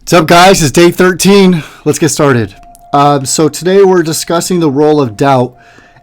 What's up, guys? It's day 13. Let's get started. So today we're discussing the role of doubt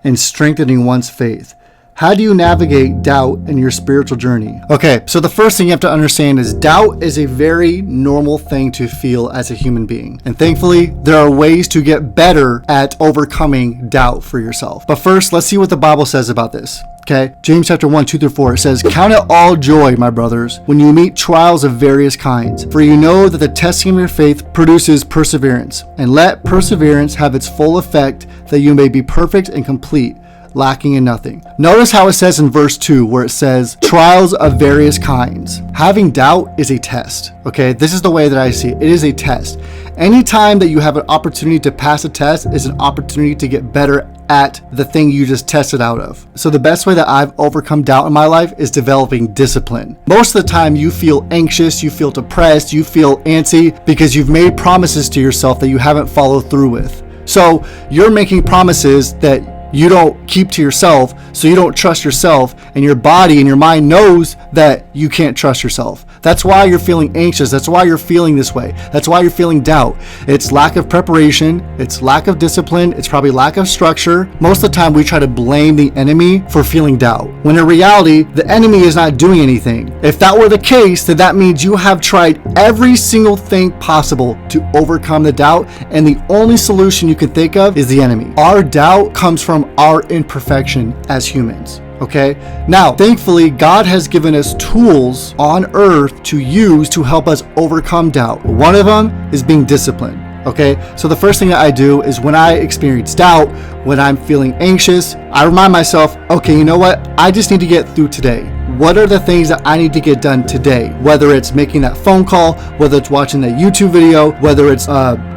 in strengthening one's faith. How do you navigate doubt in your spiritual journey? Okay, so the first thing you have to understand is doubt is a very normal thing to feel as a human being. And thankfully, there are ways to get better at overcoming doubt for yourself. But first, let's see what the Bible says about this. Okay, James chapter 1, 2-4, it says, "Count it all joy, my brothers, when you meet trials of various kinds, for you know that the testing of your faith produces perseverance. And let perseverance have its full effect, that you may be perfect and complete, lacking in nothing." Notice how it says in verse 2, where it says, trials of various kinds. Having doubt is a test. Okay, this is the way that I see it. It is a test. Anytime that you have an opportunity to pass a test is an opportunity to get better at the thing you just tested out of. So the best way that I've overcome doubt in my life is developing discipline. Most of the time you feel anxious, you feel depressed, you feel antsy because you've made promises to yourself that you haven't followed through with. So you're making promises that you don't keep to yourself, so you don't trust yourself, and your body and your mind knows that you can't trust yourself. That's why you're feeling anxious. That's why you're feeling this way. That's why you're feeling doubt. It's lack of preparation. It's lack of discipline. It's probably lack of structure. Most of the time we try to blame the enemy for feeling doubt, when in reality, the enemy is not doing anything. If that were the case, then that means you have tried every single thing possible to overcome the doubt, and the only solution you can think of is the enemy. Our doubt comes from our imperfection as humans. Okay, now thankfully God has given us tools on earth to use to help us overcome doubt. One of them is being disciplined. Okay, so the first thing that I do is when I experience doubt, when I'm feeling anxious, I remind myself, okay, you know what? I just need to get through today. What are the things that I need to get done today? Whether it's making that phone call, whether it's watching that YouTube video, whether it's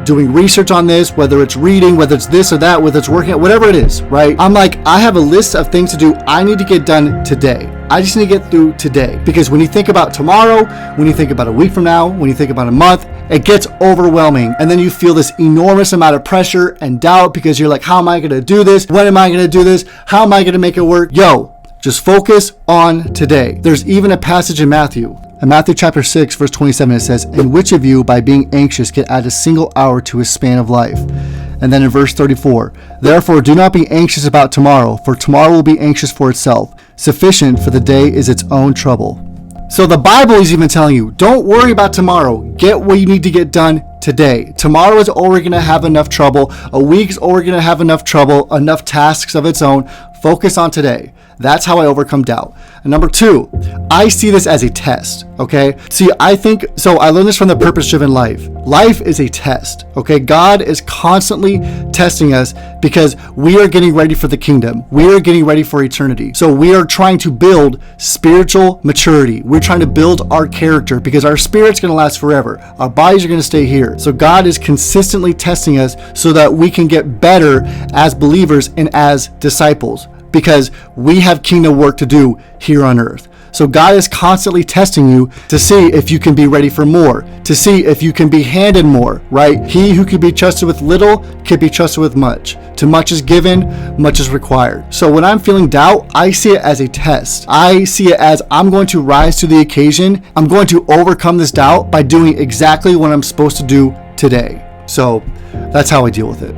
doing research on this, whether it's reading, whether it's this or that, whether it's working out, whatever it is, right? I'm like, I have a list of things to do I need to get done today. I just need to get through today. Because when you think about tomorrow, when you think about a week from now, when you think about a month, it gets overwhelming. And then you feel this enormous amount of pressure and doubt because you're like, how am I going to do this? When am I going to do this? How am I going to make it work? Just focus on today. There's even a passage in Matthew. In Matthew chapter 6, verse 27, it says, "And which of you, by being anxious, can add a single hour to his span of life?" And then in verse 34, "Therefore do not be anxious about tomorrow, for tomorrow will be anxious for itself. Sufficient for the day is its own trouble." So the Bible is even telling you, don't worry about tomorrow. Get what you need to get done today. Tomorrow is already going to have enough trouble. A week is already going to have enough trouble, enough tasks of its own. Focus on today. That's how I overcome doubt. And number two, I see this as a test, okay? I learned this from the Purpose-Driven Life. Life is a test, okay? God is constantly testing us because we are getting ready for the kingdom. We are getting ready for eternity. So we are trying to build spiritual maturity. We're trying to build our character because our spirit's going to last forever. Our bodies are going to stay here. So God is consistently testing us so that we can get better as believers and as disciples, because we have kingdom work to do here on earth. So God is constantly testing you to see if you can be ready for more, to see if you can be handed more, right? He who can be trusted with little can be trusted with much. To much is given, much is required. So when I'm feeling doubt, I see it as a test. I see it as I'm going to rise to the occasion. I'm going to overcome this doubt by doing exactly what I'm supposed to do today. So that's how I deal with it.